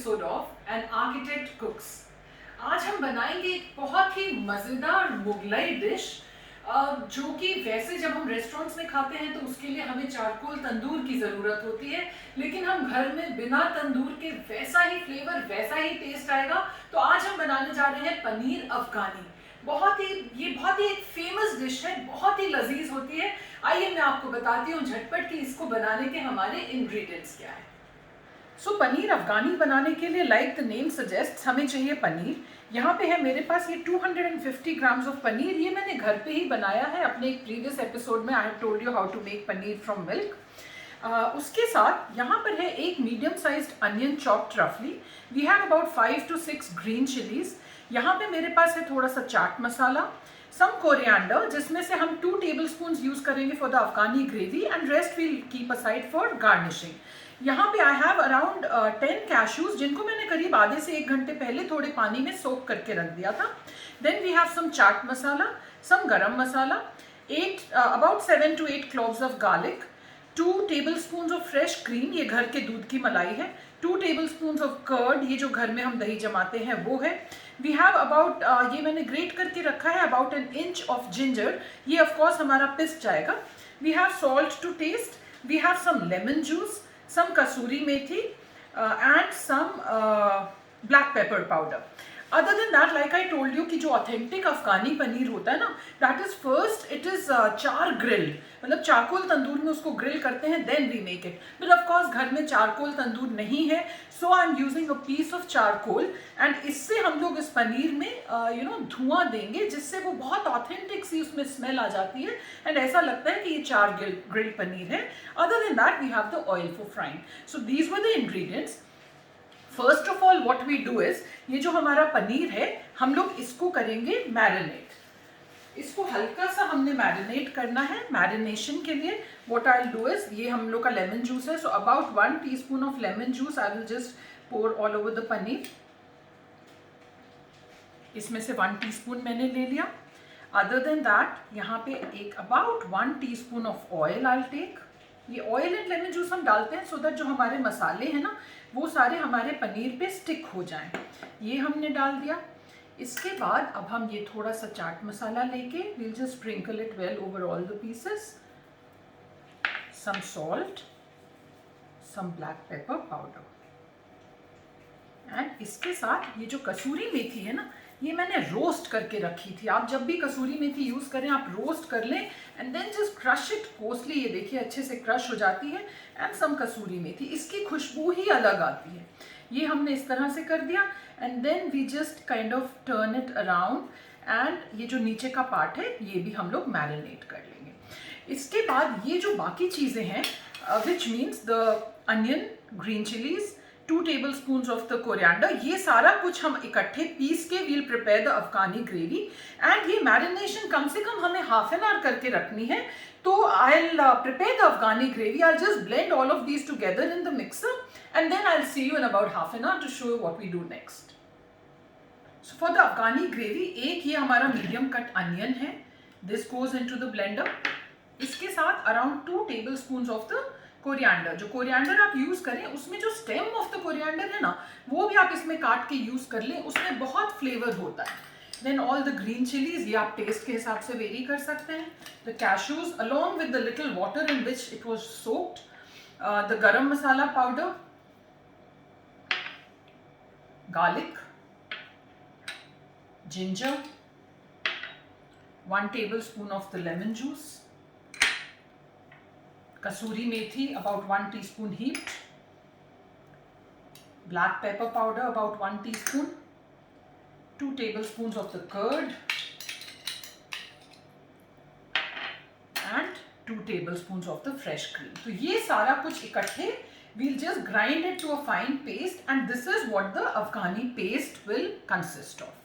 Episode of an architect कुक्स। आज हम बनाएंगे एक बहुत ही मज़ेदार मुगलई डिश जो कि वैसे जब हम रेस्टोरेंट्स में खाते हैं तो उसके लिए हमें चारकोल तंदूर की ज़रूरत होती है, लेकिन हम घर में बिना तंदूर के वैसा ही फ्लेवर वैसा ही टेस्ट आएगा। तो आज हम बनाने जा रहे हैं पनीर अफगानी। ये बहुत ही एक फेमस डिश है, बहुत ही लजीज होती है। आइए मैं आपको बताती हूँ झटपट कि इसको बनाने के हमारे इंग्रेडिएंट्स क्या है। पनीर अफगानी बनाने के लिए लाइक द नेम सजेस्ट हमें चाहिए पनीर। यहाँ पे है मेरे पास ये 250 ग्राम्स ऑफ पनीर। ये मैंने घर पे ही बनाया है। अपने एक प्रीवियस एपिसोड में I have told you how to make paneer from milk. उसके साथ यहाँ पर है एक मीडियम साइज्ड अनियन चॉप्ड रफली। We have about 5 to 6 green chillies. यहाँ पे मेरे पास है थोड़ा सा चाट मसाला, सम कोरिएंडर जिसमें से हम 2 tablespoons यूज करेंगे for the Afghani gravy and rest will keep aside for garnishing. यहाँ पे आई हैव अराउंड 10 कैश्यूज जिनको मैंने करीब आधे से 1 घंटे पहले थोड़े पानी में सोक करके रख दिया था। Then we have some chaat masala, some garam masala, about 7 to 8 cloves of garlic, 2 tablespoons of fresh cream, ये घर के दूध की मलाई है, 2 tablespoons ऑफ कर्ड, ये जो घर में हम दही जमाते हैं वो है। वी हैव अबाउट ये मैंने ग्रेट करके रखा है अबाउट 1 inch ऑफ जिंजर, ये ऑफकोर्स हमारा पिस जाएगा। We have salt to taste, we have some lemon juice, some kasuri methi and some black pepper powder. Other than that, like I told you कि जो ऑथेंटिक अफगानी पनीर होता है ना, that is first it is char grilled, मतलब charcoal tandoor में उसको grill करते हैं, then we make it. But of course घर में चारकोल तंदूर नहीं है, so I am using a piece of charcoal and इससे हम लोग इस पनीर में धुआं देंगे जिससे वो बहुत ऑथेंटिक सी उसमें स्मेल आ जाती है एंड ऐसा लगता है कि ये चार ग्रिल्ड पनीर है। Other than that we have the oil for frying. So these were the ingredients. First of all what we do is, ये जो हमारा पनीर है हम लोग इसको करेंगे मैरिनेट। इसको हल्का सा हमने मैरिनेट करना है। मैरिनेशन के लिए what I will do is, ये हम लोग का लेमन जूस है, so about 1 teaspoon of lemon juice I will just pour all over the paneer. इसमें से 1 teaspoon मैंने ले लिया। अदर देन दैट यहाँ पे एक about 1 teaspoon of oil I will take. ये ऑयल एंड लेमन जूस हम डालते हैं सो दैट जो हमारे मसाले हैं ना वो सारे हमारे पनीर पे स्टिक हो जाएं। ये हमने डाल दिया। इसके बाद अब हम ये थोड़ा सा चाट मसाला लेके we'll just sprinkle it well over all the pieces, some salt, some black pepper powder and इसके साथ ये जो कसूरी मेथी है ना, ये मैंने रोस्ट करके रखी थी। आप जब भी कसूरी मेथी यूज़ करें आप रोस्ट कर लें and then just crush it coarsely. ये देखिए अच्छे से क्रश हो जाती है एंड सम कसूरी मेथी, इसकी खुशबू ही अलग आती है। ये हमने इस तरह से कर दिया and then we just kind of turn it around and ये जो नीचे का पार्ट है ये भी हम लोग मैरिनेट कर लेंगे। इसके बाद ये जो बाकी चीज़ें हैं which means the onion, green chillies, 2 tablespoons of the coriander, ये सारा कुछ हम इकट्ठे पीस के we'll prepare the Afghani gravy and ये मैरिनेशन कम से कम हमें हाफ एन आवर करके रखनी है। तो I will prepare the Afghani gravy, I just blend all of these together in the mixer and then I will see you in about half an hour to show you what we do next. So for the Afghani gravy एक ये हमारा medium cut onion है, this goes into the blender. इसके साथ around 2 tablespoons of the coriander. जो coriander आप use करें उसमें जो स्टेम ऑफ द कोरिएंडर है ना वो भी आप इसमें काट के यूज कर लें, उसमें बहुत फ्लेवर होता है। Then all the green chillies, ये आप टेस्ट के हिसाब से वेरी कर सकते हैं। The cashews along with the little water in which it was soaked, the garam masala powder, garlic, ginger, 1 tablespoon of the lemon juice, kasuri methi about 1 teaspoon heaped, black pepper powder about 1 teaspoon, 2 tablespoons of the curd and 2 tablespoons of the fresh cream. तो ये सारा कुछ इकट्ठे we'll just grind it to a fine paste and this is what the Afghani paste will consist of.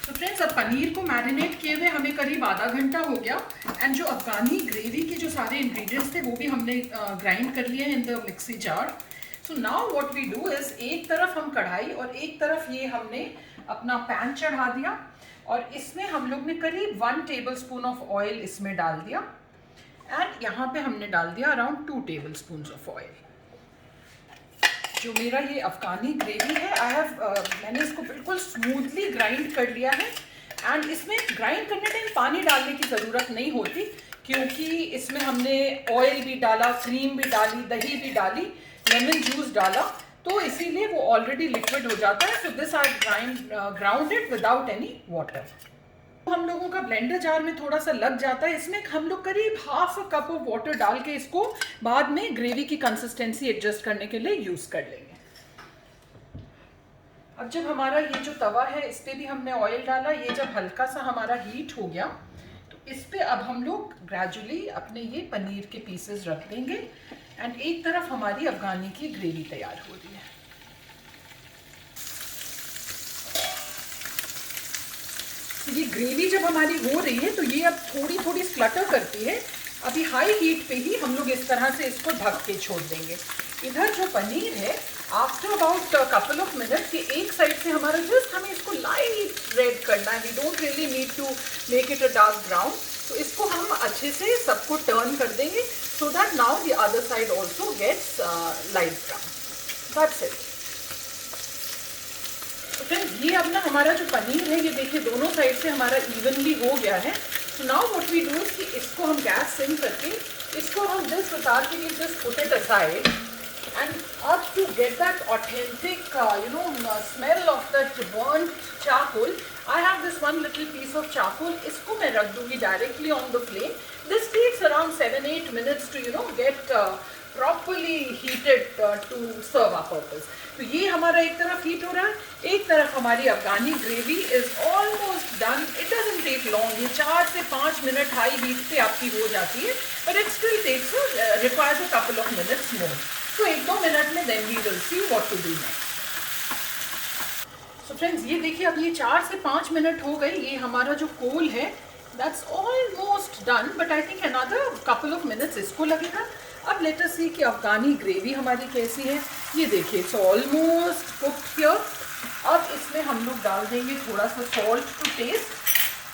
तो friends अब पनीर को marinate किए हुए हमें करीब आधा घंटा हो गया एंड जो अफगानी ग्रेवी के जो सारे इंग्रेडिएंट्स थे वो भी हमने ग्राइंड कर लिए in the mixie jar. So now what we do is, एक तरफ हम कढ़ाई और एक तरफ ये हमने अपना पैन चढ़ा दिया और इसमें हम लोग ने करीब 1 tablespoon ऑफ ऑयल इसमें डाल दिया एंड यहाँ पे हमने डाल दिया अराउंड 2 tablespoons ऑफ ऑयल। जो मेरा ये अफ़गानी ग्रेवी है, मैंने इसको बिल्कुल स्मूथली ग्राइंड कर लिया है। एंड इसमें ग्राइंड करने टाइम पानी डालने की ज़रूरत नहीं होती, क्योंकि इसमें हमने ऑयल भी डाला, क्रीम भी डाली, दही भी डाली, लेमन जूस डाला, तो इसीलिए वो ऑलरेडी लिक्विड हो जाता है। So this I ground it without any water. हम लोगों का ब्लेंडर जार में थोड़ा सा लग जाता है, इसमें हम लोग करीब half a cup of water डाल के इसको बाद में ग्रेवी की कंसिस्टेंसी एडजस्ट करने के लिए यूज़ कर लेंगे। अब जब हमारा ये जो तवा है इस पर भी हमने ऑयल डाला, ये जब हल्का सा हमारा हीट हो गया तो इस पर अब हम लोग ग्रेजुअली अपने ये पनीर के पीसेस रख देंगे। एंड एक तरफ हमारी अफ़गानी की ग्रेवी तैयार हो रही है। ये ग्रेवी जब हमारी हो रही है तो ये अब थोड़ी थोड़ी स्प्लटर करती है। अभी हाई हीट पे ही हम लोग इस तरह से इसको ढक के छोड़ देंगे। इधर जो पनीर है, after about couple of minute के एक साइड से हमारा जस्ट हमें इसको लाइट रेड करना है। We don't really need to make it a dark brown. तो इसको हम अच्छे से सबको टर्न कर देंगे so that now the other side also gets light brown. That's it. तो फ्रेंड्स, ये अब ना हमारा जो पनीर है, ये देखिए दोनों साइड से हमारा इवनली हो गया है। तो now what we do is कि इसको हम गैस सिम करके इसको हम जस्ट उतार के just put it aside. And अब to get that authentic smell of that burned charcoal, I have this one little piece of charcoal. इसको मैं रख दूंगी directly on the flame. This takes around 7-8 minutes to get properly heated to serve our purpose. तो ये हमारा एक तरफ heat हो रहा है, एक तरफ हमारी Afghani gravy is almost done. It doesn't take long, ये 4 से 5 मिनट हाई हीट पे आपकी हो जाती है, but it still takes requires a couple of minutes more. तो 1-2 मिनट में then we will see what to do next. So friends, ये देखिए अब ये 4 से 5 मिनट हो गए। ये हमारा जो कोल है that's almost done, but I think another couple of minutes इसको लगेगा। अब लेट अस सी कि अफ़गानी ग्रेवी हमारी कैसी है। ये देखिए इट्स ऑलमोस्ट कुक्ड हियर। अब इसमें हम लोग डाल देंगे थोड़ा सा सॉल्ट टू टेस्ट।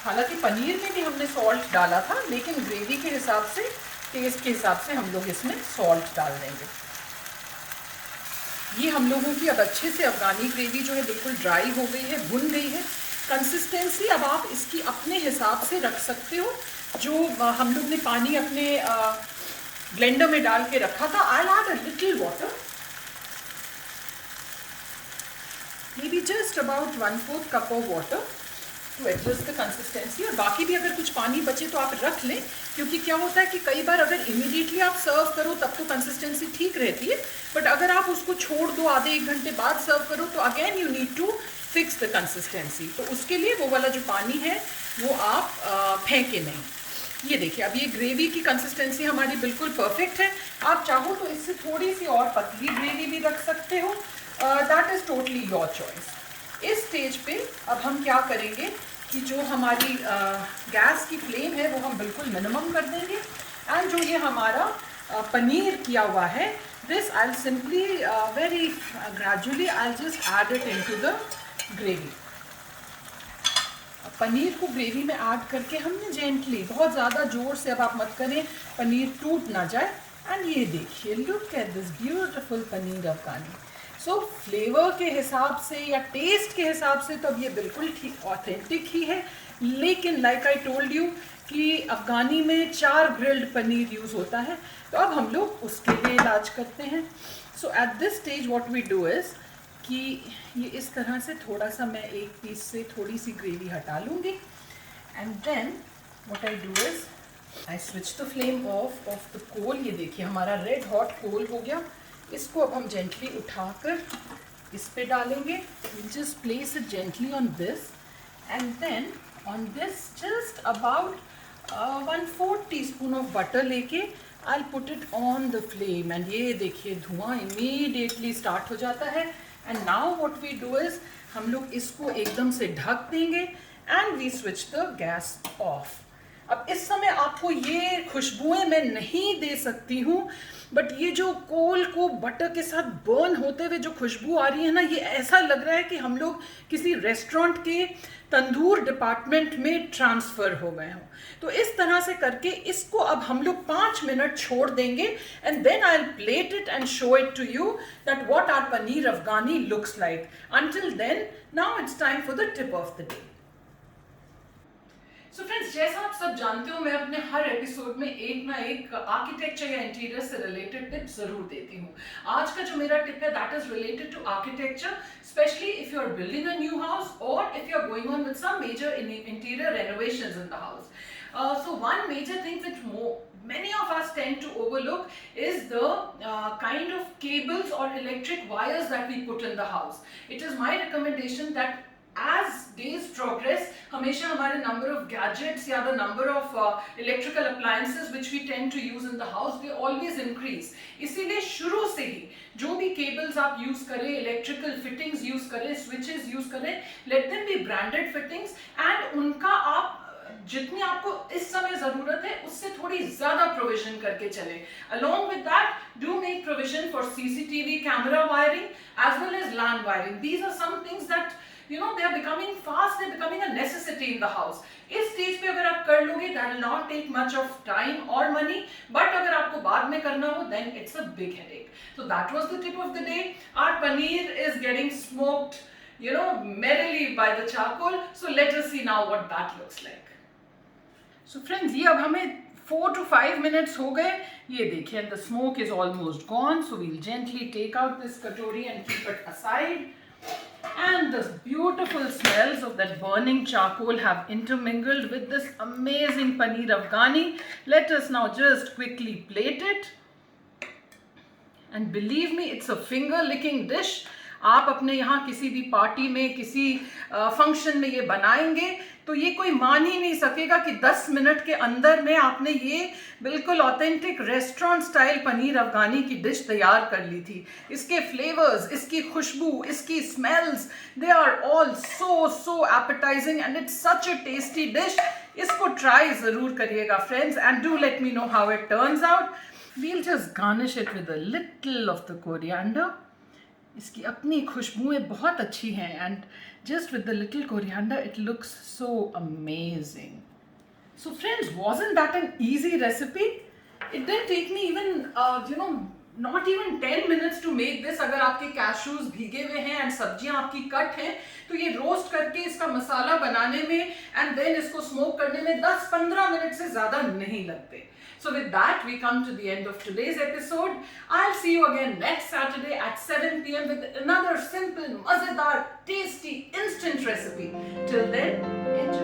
हालांकि पनीर में भी हमने सॉल्ट डाला था, लेकिन ग्रेवी के हिसाब से, टेस्ट के हिसाब से हम लोग इसमें सॉल्ट डाल देंगे। ये हम लोगों की अब अच्छे से अफ़गानी ग्रेवी जो है बिल्कुल ड्राई हो गई है, भुन गई है। कंसिस्टेंसी अब आप इसकी अपने हिसाब से रख सकते हो। जो हम लोग ने पानी अपने ब्लेंडर में डाल के रखा था, I add a little water, maybe just about 1/4 cup of water to adjust the consistency. और बाकी भी अगर कुछ पानी बचे तो आप रख लें, क्योंकि क्या होता है कि कई बार अगर इमीडिएटली आप सर्व करो तब तो कंसिस्टेंसी ठीक रहती है, बट अगर आप उसको छोड़ दो, आधे 1 घंटे बाद सर्व करो, तो again you need to fix the consistency. तो उसके लिए वो वाला जो पानी है वो आप फेंके नहीं। ये देखिए अब ये ग्रेवी की कंसिस्टेंसी हमारी बिल्कुल परफेक्ट है। आप चाहो तो इससे थोड़ी सी और पतली ग्रेवी भी रख सकते हो, that is totally your choice. इस स्टेज पे अब हम क्या करेंगे कि जो हमारी गैस की फ्लेम है वो हम बिल्कुल मिनिमम कर देंगे। एंड जो ये हमारा पनीर किया हुआ है, this I will simply very gradually I will just add it into the gravy. Paneer को ग्रेवी में ऐड करके हमने जेंटली, बहुत ज़्यादा ज़ोर से अब आप मत करें, पनीर टूट ना जाए। एंड ये देखिए, look at this beautiful paneer Afghani. So flavour के हिसाब से या टेस्ट के हिसाब से तो अब ये बिल्कुल ठीक ऑथेंटिक ही है, लेकिन लाइक आई टोल्ड यू कि अफ़गानी में 4 ग्रिल्ड पनीर यूज़ होता है, तो अब हम लोग उसके लिए इलाज करते हैं। So at this stage what we do is कि ये इस तरह से थोड़ा सा मैं एक पीस से थोड़ी सी ग्रेवी हटा लूँगी। And then what I do is I switch the flame off the coal. ये देखिए हमारा रेड हॉट कोल हो गया। इसको अब हम जेंटली उठाकर इस पे डालेंगे। Just place it gently on this and then on this just about 1/4 teaspoon of butter लेके I will put it on the flame. And ये देखिए धुआं इमीडिएटली स्टार्ट हो जाता है। And now what we do is हम लोग इसको एकदम से ढक देंगे and we switch the gas off. अब इस समय आपको ये खुशबुएं मैं नहीं दे सकती हूँ, बट ये जो कोल को बटर के साथ बर्न होते हुए जो खुशबू आ रही है ना, ये ऐसा लग रहा है कि हम लोग किसी रेस्टोरेंट के तंदूर डिपार्टमेंट में ट्रांसफ़र हो गए हों। तो इस तरह से करके इसको अब हम लोग 5 मिनट छोड़ देंगे, and then I will plate it and show it to you that what our paneer Afghani looks like. Until then, now it's time for the tip of the day. So friends, जैसा आप सब जानते हो, मैं अपने हर एपिसोड में एक ना एक आर्किटेक्चर या इंटीरियर से रिलेटेड टिप जरूर देती हूँ। आज का जो मेरा टिप है that is related to architecture, specially if you are building a new house और if you are going on with some major interior renovations in the house. So one major thing which many of us tend to overlook is the kind of cables or electric wires that we put in the house. It is my recommendation that as days progress, हमेशा हमारे number of gadgets या the number of electrical appliances which we tend to use in the house, they always increase. इसीलिए शुरू से ही जो भी cables आप use करें, electrical fittings use करें, switches use करें, let them be branded fittings, and उनका आप जितनी आपको इस समय जरूरत है उससे थोड़ी ज्यादा प्रोविजन करके चले. Along with that, do make provision for CCTV camera wiring as well as LAN wiring. These are some things that they are becoming fast, they are becoming a necessity in the house. इस stage पे अगर आप कर लोगे, that will not take much of time or money, but अगर आपको बाद में करना हो, then it's a big headache. So that was the tip of the day. Our paneer is getting smoked, merrily by the charcoal. So let us see now what that looks like. So friends, ये अब हमें 4 to 5 minutes हो गए. ये देखिए, the smoke is almost gone. So we'll gently take out this katori and keep it aside. And the beautiful smells of that burning charcoal have intermingled with this amazing paneer Afghani. Let us now just quickly plate it. And believe me, it's a finger-licking dish. आप अपने यहाँ किसी भी party में, किसी function में ये बनाएंगे तो ये कोई मान ही नहीं सकेगा कि 10 मिनट के अंदर में आपने ये बिल्कुल ऑथेंटिक रेस्टोरेंट स्टाइल पनीर अफगानी की डिश तैयार कर ली थी. इसके फ्लेवर्स, इसकी खुशबू, इसकी smells, they are all so appetising and it's such a tasty dish. इसको ट्राई ज़रूर करिएगा friends, and do let me know how it turns out. We'll just garnish it with a little of the coriander. इसकी अपनी खुशबुएं बहुत अच्छी हैं, and just with the little coriander it looks so amazing. So friends, wasn't that an easy recipe? It didn't take me even not even 10 minutes to make this. अगर आपके cashews भीगे हुए हैं एंड सब्जियां आपकी कट हैं तो ये रोस्ट करके इसका मसाला बनाने में एंड देन इसको स्मोक करने में 10-15 मिनट से ज़्यादा नहीं लगते. So with that, we come to the end of today's episode. I'll see you again next Saturday at 7 p.m. with another simple, mazedar, tasty, instant recipe. Till then, enjoy.